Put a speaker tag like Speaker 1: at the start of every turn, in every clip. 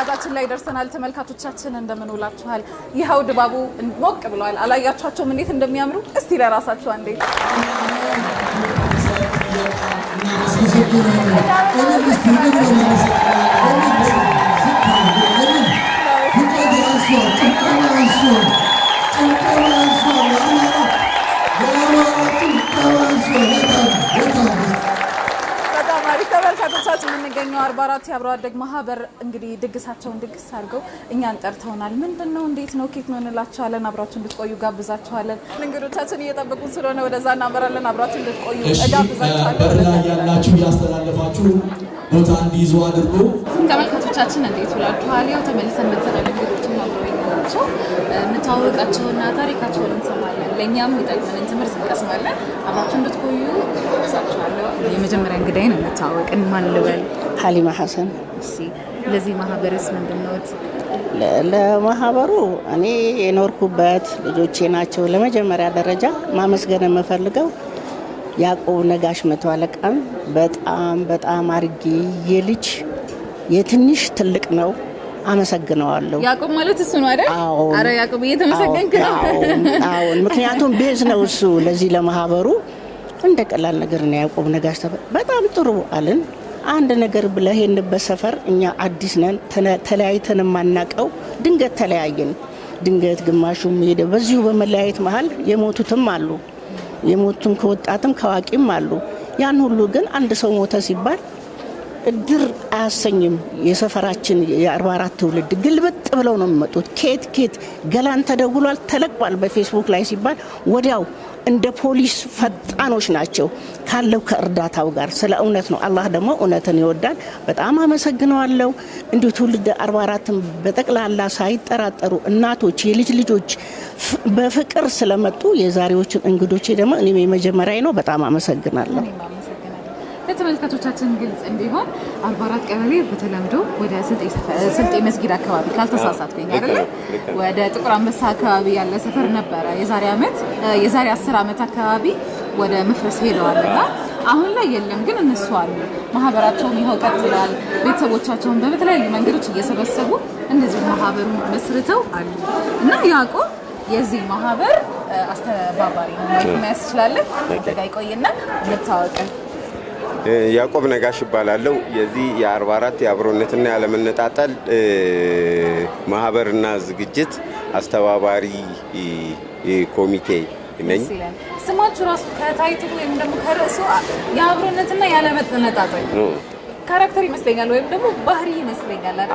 Speaker 1: ሰዓታችን ላይ ደርሰናል። ተመልካቾቻችን እንደምን ውላችኋል? ይኸው ድባቡ ሞቅ ብሏል። አላያችኋቸውም እንዴት እንደሚያምሩ? እስቲ ለራሳችሁ አንዴ ተመልካቾቻችን የምንገኘው 44 የአብሮ አደግ ማህበር እንግዲህ ድግሳቸውን ድግስ አድርገው እኛን ጠርተውናል። ምንድነው እንዴት ነው ኬክ ነው እንላችኋለን። አብራችሁ እንድትቆዩ ጋብዛችኋለን። እንግዶቻችን እየጠበቁን ስለሆነ ወደዛ እናመራለን። አብራችሁ እንድትቆዩ እጋብዛችኋለን።
Speaker 2: ያላችሁ ያስተላልፋችሁ ቦታ እንዲይዙ አድርጉ።
Speaker 1: ተመልካቾቻችን እንዴት ውላችኋል? ያው ተመልሰን መተናል። እንግዶችን ማብረውኛቸው እንተዋወቃቸውና ታሪካቸውን እንሰማለን። ለእኛም ይጠቅመንን ትምህርት እንቀስማለን። አብራችሁ እንድትቆዩ ጋብዛችኋለሁ። የመጀመሪያ እንግዳይን እንተዋወቅን። ማን ልበል?
Speaker 3: ሀሊማ ሐሰን።
Speaker 1: እሺ፣ ለዚህ ማህበርስ ምንድነው?
Speaker 3: ለማህበሩ እኔ የኖርኩበት ልጆቼ ናቸው። ለመጀመሪያ ደረጃ ማመስገን የምፈልገው ያዕቆብ ነጋሽ መቶ አለቃን በጣም አርጌ የልጅ የትንሽ ትልቅ ነው አመሰግነዋለሁ።
Speaker 1: ያዕቆብ ማለት እሱ ነው አይደል? አረ ያዕቆብ እየተመሰገንክ ነው።
Speaker 3: አዎ፣ ምክንያቱም ቤዝ ነው እሱ ለዚህ ለማህበሩ እንደ ቀላል ነገር ነው። ያዕቆብ ነጋሽ በጣም ጥሩ አለን። አንድ ነገር ብለህ የሄንበት ሰፈር እኛ አዲስ ነን፣ ተለያይተን የማናቀው ድንገት ተለያየን። ድንገት ግማሹም ሄደ። በዚሁ በመለያየት መሀል የሞቱትም አሉ፣ የሞቱም ከወጣትም ከዋቂም አሉ። ያን ሁሉ ግን አንድ ሰው ሞተ ሲባል እድር አያሰኝም። የሰፈራችን የ44 ትውልድ ግልብጥ ብለው ነው የሚመጡት። ኬት ገላን ተደውሏል ተለቋል በፌስቡክ ላይ ሲባል ወዲያው እንደ ፖሊስ ፈጣኖች ናቸው ካለው ከእርዳታው ጋር። ስለ እውነት ነው። አላህ ደግሞ እውነትን ይወዳል። በጣም አመሰግነዋለሁ። እንዲሁ ትውልድ 44ም በጠቅላላ ሳይጠራጠሩ እናቶች፣ የልጅ ልጆች በፍቅር ስለመጡ የዛሬዎችን እንግዶቼ ደግሞ እኔ የመጀመሪያ ነው። በጣም አመሰግናለሁ።
Speaker 1: ለተመልካቾቻችን ግልጽ እንዲሆን 44 ቀበሌ በተለምዶ ወደ ስልጤ መስጊድ አካባቢ ካልተሳሳትኩኝ አይደል? ወደ ጥቁር አንበሳ አካባቢ ያለ ሰፈር ነበረ። የዛሬ 10 ዓመት አካባቢ ወደ መፍረስ ሄደዋልና አሁን ላይ የለም፣ ግን እነሱ አሉ። ማህበራቸውን ይኸው ቀጥሏል። ቤተሰቦቻቸውን በተለያዩ መንገዶች እየሰበሰቡ እንደዚህ ማህበሩን መስርተው አሉ እና ያዕቆብ የዚህ ማህበር አስተባባሪ ነው። ማየት ትችላለህ። ተጋይ ቆይና እንታወቀን።
Speaker 4: ያዕቆብ ነጋሽ ይባላል። የዚህ የ44 የአብሮነትና ያለመነጣጠል ማህበርና ዝግጅት አስተባባሪ ኮሚቴ ነኝ።
Speaker 1: ስማችሁ ራሱ ከታይትሉ ወይም ደግሞ ከርዕሱ የአብሮነትና ያለመነጣጠል ካራክተር ይመስለኛል ወይም ደግሞ ባህሪ ይመስለኛል አይደል?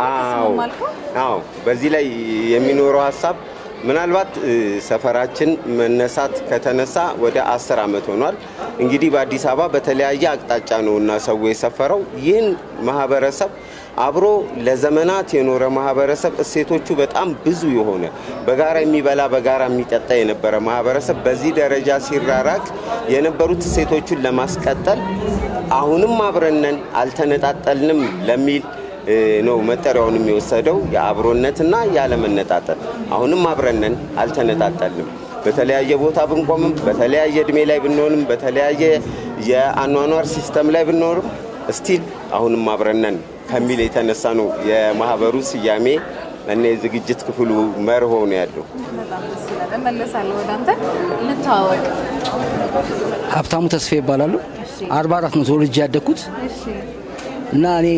Speaker 4: አዎ፣ በዚህ ላይ የሚኖረው ሀሳብ ምናልባት ሰፈራችን መነሳት ከተነሳ ወደ 10 ዓመት ሆኗል። እንግዲህ በአዲስ አበባ በተለያየ አቅጣጫ ነውና ሰው የሰፈረው። ይህን ማህበረሰብ አብሮ ለዘመናት የኖረ ማህበረሰብ እሴቶቹ በጣም ብዙ የሆነ በጋራ የሚበላ በጋራ የሚጠጣ የነበረ ማህበረሰብ በዚህ ደረጃ ሲራራቅ የነበሩት እሴቶቹን ለማስቀጠል አሁንም አብረነን አልተነጣጠልንም ለሚል ነው መጠሪያውን የሚወሰደው። የአብሮነትና ያለመነጣጠል አሁንም አብረነን አልተነጣጠልንም። በተለያየ ቦታ ብንቆምም፣ በተለያየ እድሜ ላይ ብንሆንም፣ በተለያየ የአኗኗር ሲስተም ላይ ብንኖርም እስቲል አሁንም አብረነን ከሚል የተነሳ ነው የማህበሩ ስያሜ እና የዝግጅት ክፍሉ መርሆ ነው ያለው።
Speaker 1: በጣም ደስ ይላል። እመለሳለሁ ወደ አንተ። እንተዋወቅ።
Speaker 5: ሀብታሙ ተስፋ ይባላል። 44 ነው ተወልጄ ያደግኩት እና እኔ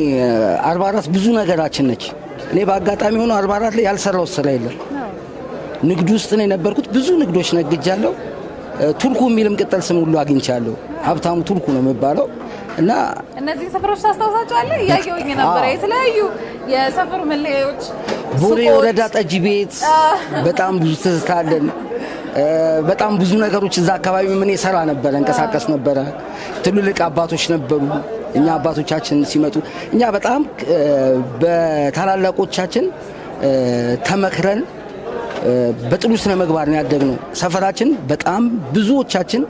Speaker 5: 44 ብዙ ነገራችን ነች። እኔ በአጋጣሚ ሆኖ 44 ላይ ያልሰራው ስራ የለም። ንግድ ውስጥ ነው የነበርኩት። ብዙ ንግዶች ነግጃለሁ። ቱርኩ የሚልም ቅጠል ስም ሁሉ አግኝቻለሁ። ሀብታሙ ቱርኩ ነው የሚባለው እና
Speaker 1: እነዚህ ሰፈሮች ታስታውሳቸዋለህ? ያየሁኝ ነበር የተለያዩ የሰፈሩ መለያዎች።
Speaker 5: ቦሌ ወረዳ ጠጅ ቤት በጣም ብዙ ትዝታ አለን። በጣም ብዙ ነገሮች እዛ አካባቢ ምን ይሰራ ነበር፣ እንቀሳቀስ ነበረ። ትልልቅ አባቶች ነበሩ። እኛ አባቶቻችን ሲመጡ እኛ በጣም በታላላቆቻችን ተመክረን በጥሩ ስነ ምግባር ነው ያደግነው። ሰፈራችን በጣም ብዙዎቻችን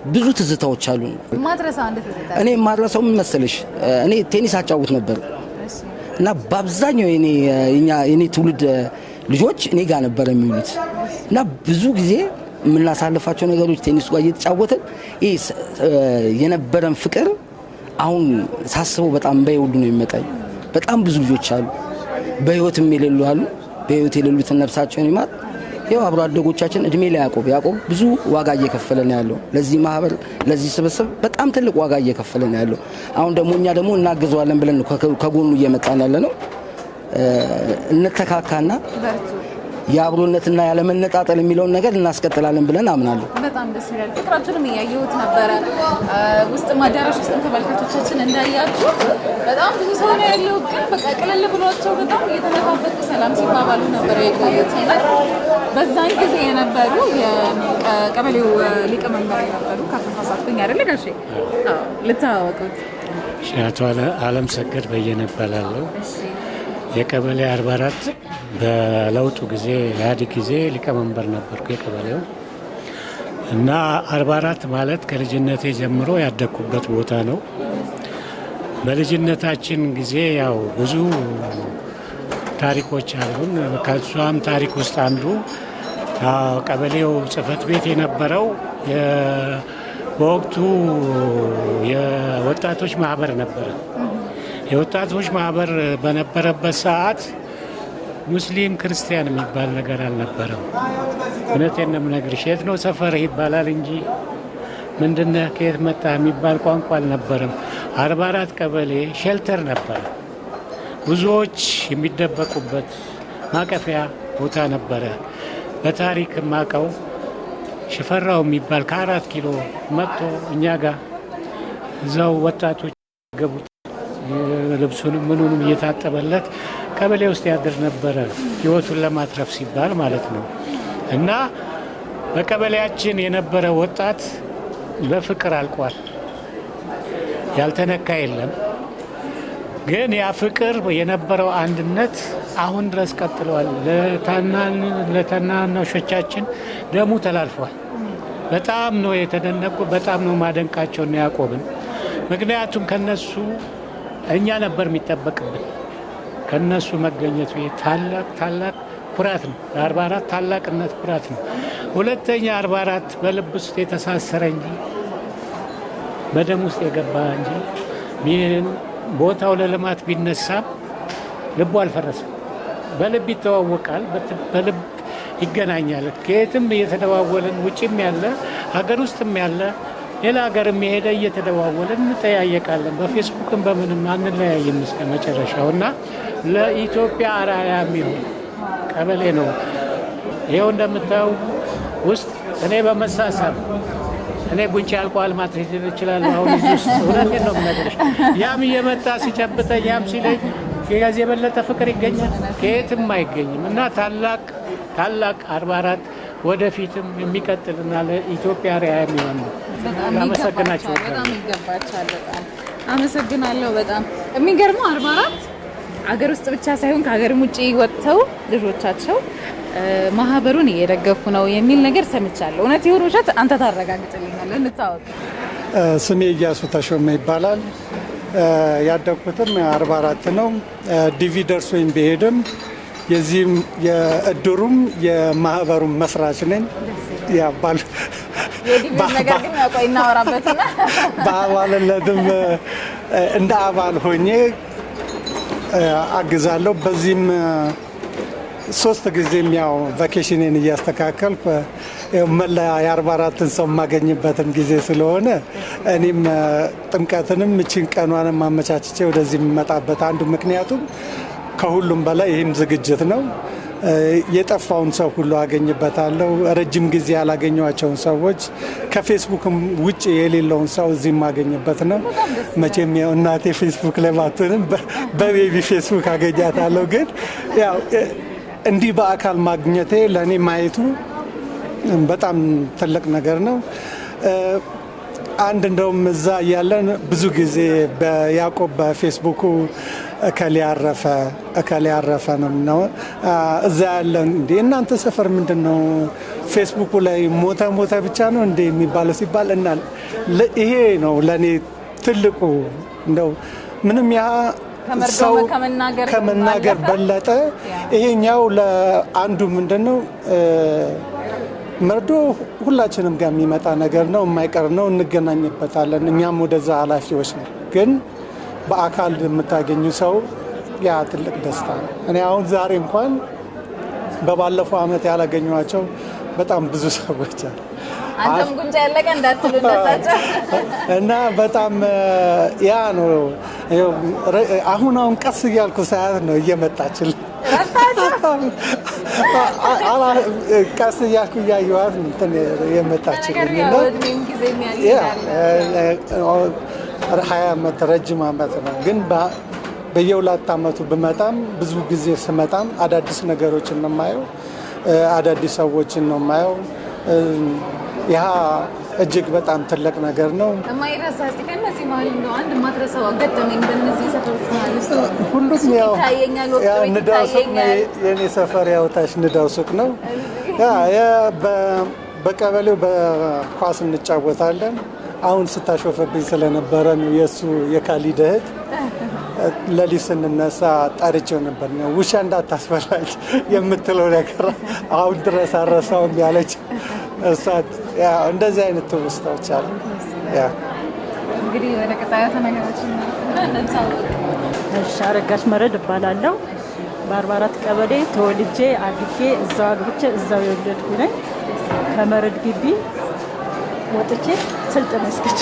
Speaker 5: ብዙ ትዝታዎች አሉ። እኔ ማድረሰው ምን መሰለሽ፣ እኔ ቴኒስ አጫውት ነበር እና በአብዛኛው የኔ ትውልድ ልጆች እኔ ጋር ነበር የሚውሉት እና ብዙ ጊዜ የምናሳልፋቸው ነገሮች ቴኒስ ጋር እየተጫወትን የነበረን ፍቅር አሁን ሳስበው በጣም በይውሉ ነው የሚመጣኝ። በጣም ብዙ ልጆች አሉ በህይወትም የሌሉ አሉ። በህይወት የሌሉትን ነፍሳቸውን ይማር። ያው አብሮ አደጎቻችን እድሜ ላይ ያዕቆብ ብዙ ዋጋ እየከፈለ ነው ያለው። ለዚህ ማህበር ለዚህ ስብስብ በጣም ትልቅ ዋጋ እየከፈለ ነው ያለው። አሁን ደግሞ እኛ ደግሞ እናግዘዋለን ብለን ከጎኑ እየመጣን ያለ ነው። እንተካካና የአብሮነትና ያለመነጣጠል የሚለውን ነገር እናስቀጥላለን ብለን አምናለሁ።
Speaker 1: በጣም ደስ ይላል። ፍቅራችሁንም እያየሁት ነበረ። ውስጥ ማዳራሽ ውስጥ ተመልካቾቻችን እንዳያችሁት በጣም ብዙ ሰው ነው ያለው። ግን በቃ ቅልል ብሏቸው በጣም እየተነፋፈቁ ሰላም ሲባባሉ ነበረ የቆዩት። በዛን ጊዜ የነበሩ የቀበሌው ሊቀመንበር የነበሩ ከተሳሳትኩኝ አይደለ ጋሼ? ልታወቁት
Speaker 6: አቶ አለም ሰገድ በየነ እባላለሁ። የቀበሌ 44 በለውጡ ጊዜ ኢህአዴግ ጊዜ ሊቀመንበር ነበርኩ የቀበሌው እና 44 ማለት ከልጅነቴ ጀምሮ ያደግኩበት ቦታ ነው። በልጅነታችን ጊዜ ያው ብዙ ታሪኮች አሉን። ከሷም ታሪክ ውስጥ አንዱ ቀበሌው ጽህፈት ቤት የነበረው በወቅቱ የወጣቶች ማህበር ነበረ። የወጣቶች ማህበር በነበረበት ሰዓት ሙስሊም ክርስቲያን የሚባል ነገር አልነበረም። እውነቴን ነው የምነግርሽ። የት ነው ሰፈር ይባላል እንጂ ምንድነህ ከየት መጣ የሚባል ቋንቋ አልነበረም። 44 ቀበሌ ሼልተር ነበረ። ብዙዎች የሚደበቁበት ማቀፊያ ቦታ ነበረ። በታሪክ ማቀው ሽፈራው የሚባል ከ4 ኪሎ መጥቶ እኛ ጋር እዛው ወጣቶች ገቡት ልብሱንም ምኑንም እየታጠበለት ቀበሌ ውስጥ ያድር ነበረ፣ ህይወቱን ለማትረፍ ሲባል ማለት ነው። እና በቀበሌያችን የነበረ ወጣት በፍቅር አልቋል። ያልተነካ የለም። ግን ያ ፍቅር የነበረው አንድነት አሁን ድረስ ቀጥሏል። ለታናናሾቻችን ደሙ ተላልፏል። በጣም ነው የተደነቁ። በጣም ነው ማደንቃቸው ነው ያዕቆብን። ምክንያቱም ከነሱ እኛ ነበር የሚጠበቅብን። ከነሱ መገኘቱ ታላቅ ኩራት ነው። ለ44 ታላቅነት ኩራት ነው። ሁለተኛ 44 በልብ ውስጥ የተሳሰረ እንጂ በደም ውስጥ የገባ እንጂ ቦታው ለልማት ቢነሳም ልቡ አልፈረሰም። በልብ ይተዋወቃል፣ በልብ ይገናኛል። ከየትም እየተደዋወልን ውጭም ያለ ሀገር ውስጥም ያለ ሌላ ሀገር የሄደ እየተደዋወልን እንጠያየቃለን። በፌስቡክም በምንም አንለያይም እስከ መጨረሻው እና ለኢትዮጵያ አርአያ የሚሆን ቀበሌ ነው። ይኸው እንደምታየው ውስጥ እኔ በመሳሳብ እኔ ጉንጭ ያልቋል ማለት ይችላል። አሁን እዚህ ውስጥ እውነቴን ነው የምነግርሽ። ያም እየመጣ ሲጨብጠኝ ያም ሲለኝ ከዚህ የበለጠ ፍቅር ይገኛል? ከየትም አይገኝም። እና ታላቅ 44 ወደፊትም የሚቀጥልና ለኢትዮጵያ ሪያ የሚሆን ነው። አመሰግናለሁ።
Speaker 1: በጣም ይገባቻል። በጣም አመሰግናለሁ። በጣም የሚገርመው 44 አገር ውስጥ ብቻ ሳይሆን ከሀገርም ውጭ ወጥተው ልጆቻቸው ማህበሩን እየደገፉ ነው የሚል ነገር ሰምቻለሁ። እውነት ይሁን ውሸት አንተ ታረጋግጥልኛለህ? እንታወቅ።
Speaker 7: ስሜ እያሱ ተሾመ ይባላል። ያደግኩትም 44 ነው። ዲቪ ደርሶኝ ብሄድም የዚህም የእድሩም የማህበሩም መስራች ነኝ። በአባልነትም እንደ አባል ሆኜ አግዛለሁ። በዚህም 3 ጊዜም ያው ቫኬሽኔን እያስተካከልኩ መላ የ44ን ሰው የማገኝበትም ጊዜ ስለሆነ እኔም ጥምቀትንም እችን ቀኗንም አመቻችቼ ወደዚህ የምመጣበት አንዱ ምክንያቱም ከሁሉም በላይ ይህም ዝግጅት ነው። የጠፋውን ሰው ሁሉ አገኝበታለሁ። ረጅም ጊዜ ያላገኘኋቸውን ሰዎች ከፌስቡክም ውጭ የሌለውን ሰው እዚህ የማገኝበት ነው። መቼም ያው እናቴ ፌስቡክ ላይ ባትሆንም በቤቢ ፌስቡክ አገኛታለሁ። ግን ያው እንዲህ በአካል ማግኘቴ ለእኔ ማየቱ በጣም ትልቅ ነገር ነው። አንድ እንደውም እዛ እያለን ብዙ ጊዜ በያዕቆብ በፌስቡኩ እከሌ ያረፈ ነው እዛ ያለን እንዴ እናንተ ሰፈር ምንድን ነው ፌስቡኩ ላይ ሞተ ብቻ ነው እንዴ የሚባለው ሲባል እና ይሄ ነው ለእኔ ትልቁ እንደው ምንም ያ ሰው ከመናገር በለጠ ይሄኛው ለአንዱ ምንድን ነው መርዶ ሁላችንም ጋር የሚመጣ ነገር ነው፣ የማይቀር ነው፣ እንገናኝበታለን። እኛም ወደዛ ኃላፊዎች ነው። ግን በአካል የምታገኙ ሰው ያ ትልቅ ደስታ ነው። እኔ አሁን ዛሬ እንኳን በባለፈው አመት ያላገኘኋቸው በጣም ብዙ ሰዎች አሉ።
Speaker 1: አንተም ጉንጫ ያለቀ እንዳትሉ እንደሳቸው
Speaker 7: እና በጣም ያ ነው። አሁን ቀስ እያልኩ ሳያት ነው እየመጣችል ቀስ እያልኩ እያየኋት እንትን የመጣችልኝ እና 20 ዓመት ረጅም ዓመት ነው። ግን በየሁለት ዓመቱ ብመጣም ብዙ ጊዜ ስመጣም አዳዲስ ነገሮችን ነው የማየው፣ አዳዲስ ሰዎችን ነው የማየው። ያ እጅግ በጣም ትልቅ ነገር ነው።
Speaker 1: የማይረሳ እስቲ ከነዚህ ማለት ነው አንድ ማትረሳው ገጠመኝ በእነዚህ ሰፈሮች ማለት ነው።
Speaker 7: ሁሉም ያው ንዳው ሱቅ ነው የኔ ሰፈር ያው ታች ንዳው ሱቅ ነው። ያ በቀበሌው በኳስ እንጫወታለን። አሁን ስታሾፈብኝ ስለነበረ ነው የሱ የካሊድ እህት ለሊት ስንነሳ ጠርቼው ነበር ነው ውሻ እንዳታስበላኝ የምትለው ነገር አሁን ድረስ አረሳውም ያለች እሷ። እንደዚህ አይነት ትውስታዎች አሉ።
Speaker 1: እንግዲህ ወደ ቀጣዩ ተነገራችን
Speaker 8: አረጋሽ መረድ እባላለሁ። በ44 ቀበሌ ተወልጄ አድጌ እዛው አግብቼ እዛው የወለድኩ ነኝ። ከመረድ ግቢ ወጥቼ ስልጥ መስከች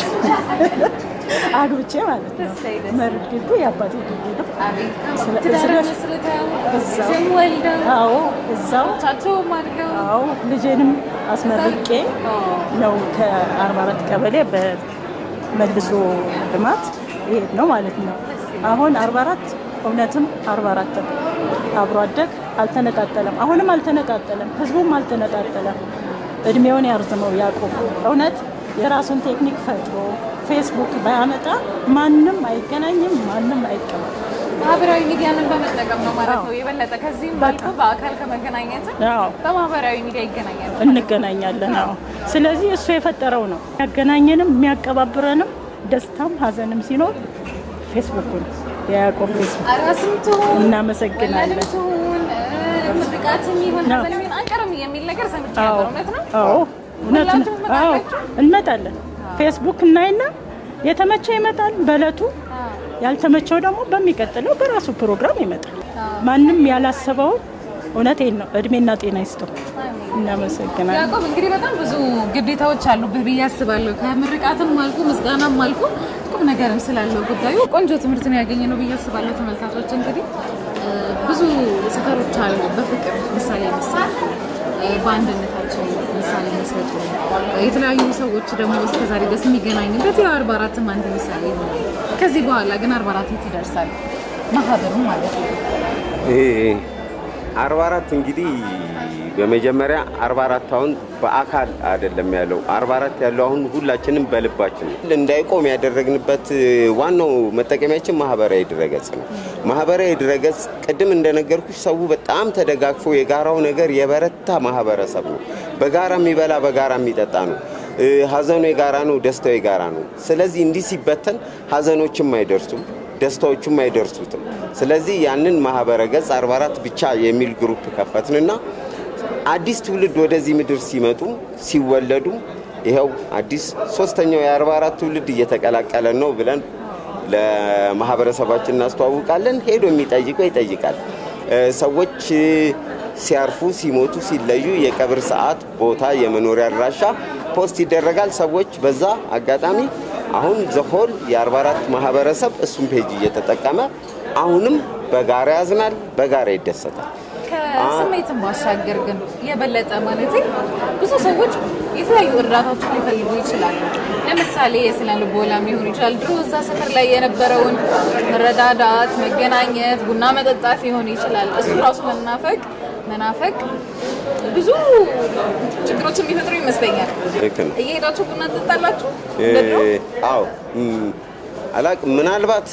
Speaker 8: አግብቼ ማለት ነው። መረድ ግቢ የአባቴ ግቢ ነው። አዎ ልጄንም አስመርቄ ነው ከ44 ቀበሌ በመልሶ ልማት ይሄድ ነው ማለት ነው። አሁን 44 እውነትም 44 አብሮ አደግ አልተነጣጠለም። አሁንም አልተነጣጠለም። ህዝቡም አልተነጣጠለም። እድሜውን ያርዝመው ያቆም። እውነት የራሱን ቴክኒክ ፈጥሮ ፌስቡክ ባያመጣ ማንም አይገናኝም፣ ማንም አይቀበል።
Speaker 1: ማህበራዊ ሚዲያን በመጠቀም ነው ማለት ነው የበለጠ ከዚህም ባልኩ በአካል ከመገናኘት በማህበራዊ ሚዲያ ይገናኛል
Speaker 8: እንገናኛለን። አዎ ስለዚህ እሱ የፈጠረው ነው ያገናኘንም የሚያቀባብረንም ደስታም ሀዘንም ሲኖር ፌስቡክ ነው ያቆም ፌስቡክ።
Speaker 1: አራስምቱ
Speaker 8: እናመሰግናለን።
Speaker 1: ምርቃትም ይሁን ሀዘንም ይሁን አንቀርም የሚል ነገር ሰምቻለሁ። እውነት ነው?
Speaker 8: አዎ እውነት ነው። አዎ እንመጣለን። ፌስቡክ እናይና የተመቸው ይመጣል በእለቱ፣ ያልተመቸው ደግሞ በሚቀጥለው በራሱ ፕሮግራም ይመጣል። ማንም ያላሰበው እውነቴን ነው። እድሜና ጤና ይስጠው። እናመሰግናለን።
Speaker 1: ያዕቆብ እንግዲህ በጣም ብዙ ግዴታዎች አሉብህ ብዬ አስባለሁ። ከምርቃትም አልፎ ምስጋናም አልፎ ቁም ነገርም ስላለው ጉዳዩ ቆንጆ ትምህርት ነው ያገኘነው ብዬ አስባለሁ። ተመልካቾች እንግዲህ ብዙ ሰፈሮች አሉ በፍቅር ምሳሌ መስጠት፣ በአንድነታቸው ምሳሌ መስጠት፣ የተለያዩ ሰዎች ደግሞ እስከዛሬ ድረስ የሚገናኙበት የ44ም አንድ ምሳሌ ነው። ከዚህ በኋላ ግን 44 የት ይደርሳል ማህበሩ ማለት ነው?
Speaker 4: 44 እንግዲህ በመጀመሪያ 44 አሁን በአካል አይደለም ያለው 44 ያለው አሁን ሁላችንም በልባችን እንዳይቆም ያደረግንበት ዋናው መጠቀሚያችን ማህበራዊ ድረገጽ ነው። ማህበራዊ ድረገጽ ቅድም እንደነገርኩሽ ሰው በጣም ተደጋግፎ የጋራው ነገር የበረታ ማህበረሰብ ነው። በጋራ የሚበላ በጋራ የሚጠጣ ነው። ሀዘኑ የጋራ ነው፣ ደስታው የጋራ ነው። ስለዚህ እንዲህ ሲበተን ሀዘኖችም አይደርሱም፣ ደስታዎችም አይደርሱትም። ስለዚህ ያንን ማህበረ ገጽ 44 ብቻ የሚል ግሩፕ ከፈትንና አዲስ ትውልድ ወደዚህ ምድር ሲመጡ ሲወለዱ ይሄው አዲስ ሶስተኛው የ44 ትውልድ እየተቀላቀለ ነው ብለን ለማህበረሰባችን እናስተዋውቃለን። ሄዶ የሚጠይቀው ይጠይቃል። ሰዎች ሲያርፉ፣ ሲሞቱ፣ ሲለዩ የቀብር ሰዓት፣ ቦታ፣ የመኖሪያ አድራሻ ፖስት ይደረጋል። ሰዎች በዛ አጋጣሚ አሁን ዘሆል የ44 ማህበረሰብ እሱን ፔጅ እየተጠቀመ አሁንም በጋራ ያዝናል፣ በጋራ ይደሰታል።
Speaker 1: ከስሜትን ባሻገር ግን የበለጠ ማለት ብዙ ሰዎች የተለያዩ እርዳታዎችን ሊፈልጉ ይችላሉ። ለምሳሌ የስነ ልቦናም ሊሆን ይችላል። ድሮ እዛ ሰፈር ላይ የነበረውን መረዳዳት፣ መገናኘት፣ ቡና መጠጣት ሊሆን ይችላል። እሱ ራሱ መናፈቅ ብዙ ችግሮችን የሚፈጥሩ ይመስለኛል። እየሄዳችሁ ቡና ትጠጣላችሁ?
Speaker 4: አዎ አላቅ ምናልባት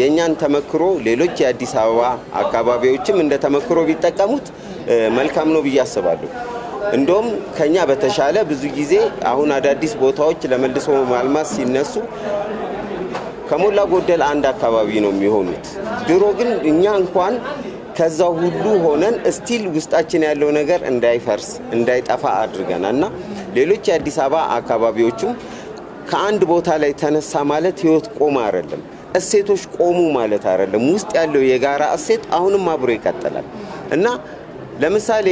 Speaker 4: የኛን ተመክሮ ሌሎች የአዲስ አበባ አካባቢዎችም እንደ ተመክሮ ቢጠቀሙት መልካም ነው ብዬ አስባለሁ። እንደውም ከኛ በተሻለ ብዙ ጊዜ አሁን አዳዲስ ቦታዎች ለመልሶ ማልማት ሲነሱ ከሞላ ጎደል አንድ አካባቢ ነው የሚሆኑት። ድሮ ግን እኛ እንኳን ከዛ ሁሉ ሆነን ስቲል ውስጣችን ያለው ነገር እንዳይፈርስ እንዳይጠፋ አድርገናልና ሌሎች የአዲስ አበባ አካባቢዎችም ከአንድ ቦታ ላይ ተነሳ ማለት ህይወት ቆማ አይደለም። እሴቶች ቆሙ ማለት አይደለም። ውስጥ ያለው የጋራ እሴት አሁንም አብሮ ይቀጥላል እና ለምሳሌ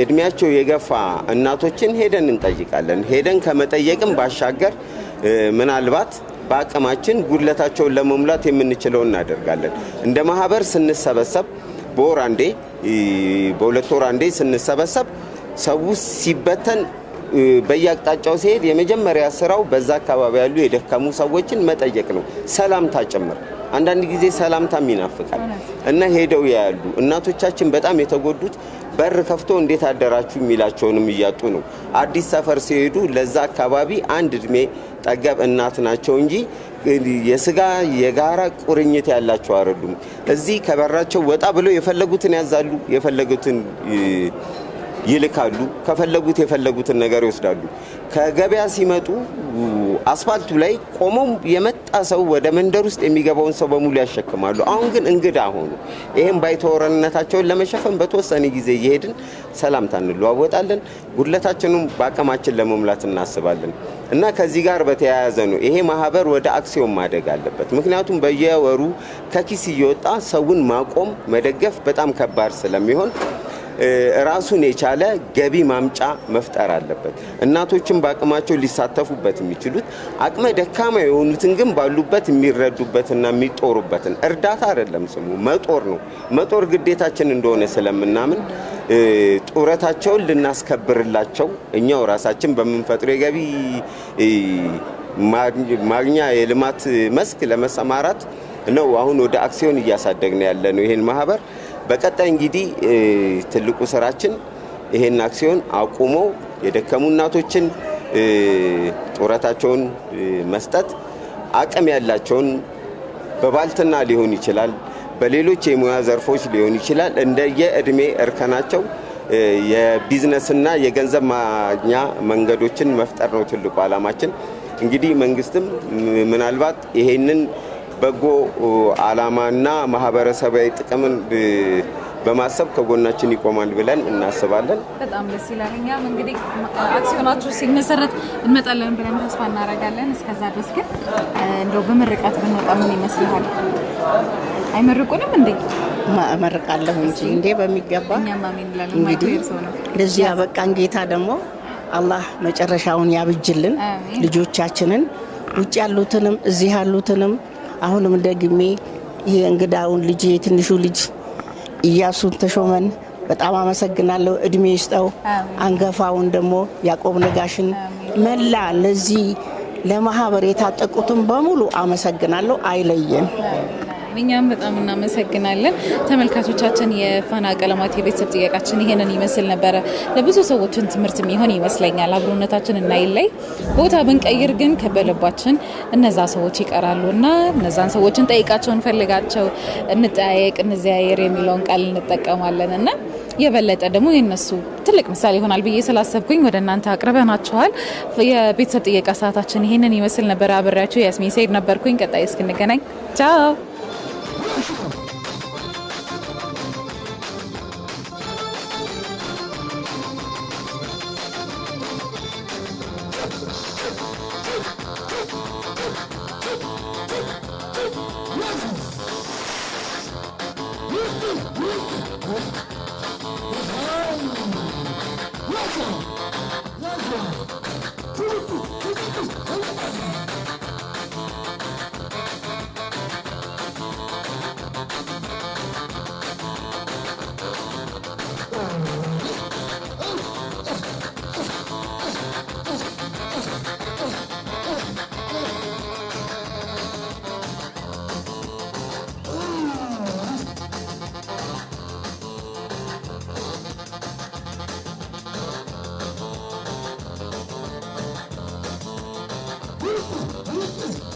Speaker 4: እድሜያቸው የገፋ እናቶችን ሄደን እንጠይቃለን። ሄደን ከመጠየቅም ባሻገር ምናልባት በአቅማችን ጉድለታቸውን ለመሙላት የምንችለው እናደርጋለን። እንደ ማህበር ስንሰበሰብ በወር አንዴ በሁለት ወር አንዴ ስንሰበሰብ ሰው ሲበተን በየአቅጣጫው ሲሄድ የመጀመሪያ ስራው በዛ አካባቢ ያሉ የደከሙ ሰዎችን መጠየቅ ነው፣ ሰላምታ ጭምር። አንዳንድ ጊዜ ሰላምታም ይናፍቃል እና ሄደው ያሉ እናቶቻችን በጣም የተጎዱት በር ከፍቶ እንዴት አደራችሁ የሚላቸውንም እያጡ ነው። አዲስ ሰፈር ሲሄዱ ለዛ አካባቢ አንድ እድሜ ጠገብ እናት ናቸው እንጂ የስጋ የጋራ ቁርኝት ያላቸው አይደሉም። እዚህ ከበራቸው ወጣ ብለው የፈለጉትን ያዛሉ፣ የፈለጉትን ይልካሉ፣ ከፈለጉት የፈለጉትን ነገር ይወስዳሉ። ከገበያ ሲመጡ አስፋልቱ ላይ ቆመው የመጣ ሰው ወደ መንደር ውስጥ የሚገባውን ሰው በሙሉ ያሸክማሉ። አሁን ግን እንግዳ ሆኑ። ይሄን ባይተወረነታቸውን ለመሸፈን በተወሰነ ጊዜ እየሄድን ሰላምታ እንለዋወጣለን። ጉድለታችንን በአቅማችን ለመሙላት እናስባለን እና ከዚህ ጋር በተያያዘ ነው ይሄ ማህበር ወደ አክሲዮን ማደግ አለበት። ምክንያቱም በየወሩ ከኪስ እየወጣ ሰውን ማቆም መደገፍ በጣም ከባድ ስለሚሆን ራሱን የቻለ ገቢ ማምጫ መፍጠር አለበት። እናቶችን በአቅማቸው ሊሳተፉበት የሚችሉት አቅመ ደካማ የሆኑትን ግን ባሉበት የሚረዱበትና የሚጦሩበትን እርዳታ አይደለም ስሙ መጦር ነው። መጦር ግዴታችን እንደሆነ ስለምናምን ጡረታቸውን ልናስከብርላቸው እኛው ራሳችን በምንፈጥረው የገቢ ማግኛ የልማት መስክ ለመሰማራት ነው አሁን ወደ አክሲዮን እያሳደግን ያለ ነው ይሄን ማህበር። በቀጣይ እንግዲህ ትልቁ ስራችን ይሄን አክሲዮን አቁሞ የደከሙ እናቶችን ጡረታቸውን መስጠት፣ አቅም ያላቸውን በባልትና ሊሆን ይችላል፣ በሌሎች የሙያ ዘርፎች ሊሆን ይችላል፣ እንደየእድሜ እርከናቸው የቢዝነስና የገንዘብ ማግኛ መንገዶችን መፍጠር ነው ትልቁ ዓላማችን። እንግዲህ መንግስትም ምናልባት ይሄንን በጎ ዓላማና ማህበረሰባዊ ጥቅምን በማሰብ ከጎናችን ይቆማል ብለን እናስባለን።
Speaker 1: በጣም ደስ ይላል። እኛም እንግዲህ አክሲዮናችሁ ሲመሰረት እንመጣለን ብለን ተስፋ እናደርጋለን። እስከዛ ድረስ ግን እንደው በምርቃት ብንወጣ ምን ይመስልሃል? አይመርቁንም እንዴ?
Speaker 3: እመርቃለሁ እንጂ እንዴ በሚገባ።
Speaker 1: እኛም አሜን እንላለን።
Speaker 3: እንግዲህ ለዚህ ያበቃን ጌታ ደግሞ አላህ መጨረሻውን ያብጅልን። ልጆቻችንን ውጭ ያሉትንም እዚህ ያሉትንም አሁንም ደግሜ ይሄ እንግዳውን ልጅ ትንሹ ልጅ ኢያሱን ተሾመን በጣም አመሰግናለሁ። እድሜ ይስጠው። አንገፋውን ደግሞ ያዕቆብ ነጋሽን መላ ለዚህ ለማህበር የታጠቁትን በሙሉ አመሰግናለሁ። አይለየን።
Speaker 1: እኛም በጣም እናመሰግናለን። ተመልካቾቻችን የፋና ቀለማት የቤተሰብ ጥያቄያችን ይሄንን ይመስል ነበረ። ለብዙ ሰዎችን ትምህርት የሚሆን ይመስለኛል። አብሮነታችን እናይላይ ቦታ ብንቀይር ግን ከበለባችን እነዛ ሰዎች ይቀራሉና እነዛን ሰዎችን ጠይቃቸው፣ እንፈልጋቸው፣ እንጠያየቅ፣ እንዘያየር የሚለውን ቃል እንጠቀማለን እና የበለጠ ደግሞ የነሱ ትልቅ ምሳሌ ይሆናል ብዬ ስላሰብኩኝ ወደ እናንተ አቅርበናቸዋል። የቤተሰብ ጥያቄ ሰዓታችን ይሄንን ይመስል ነበረ። አብሬያችሁ ያስሚን ሰይድ ነበርኩኝ። ቀጣይ እስክንገናኝ ቻው።
Speaker 2: Woo!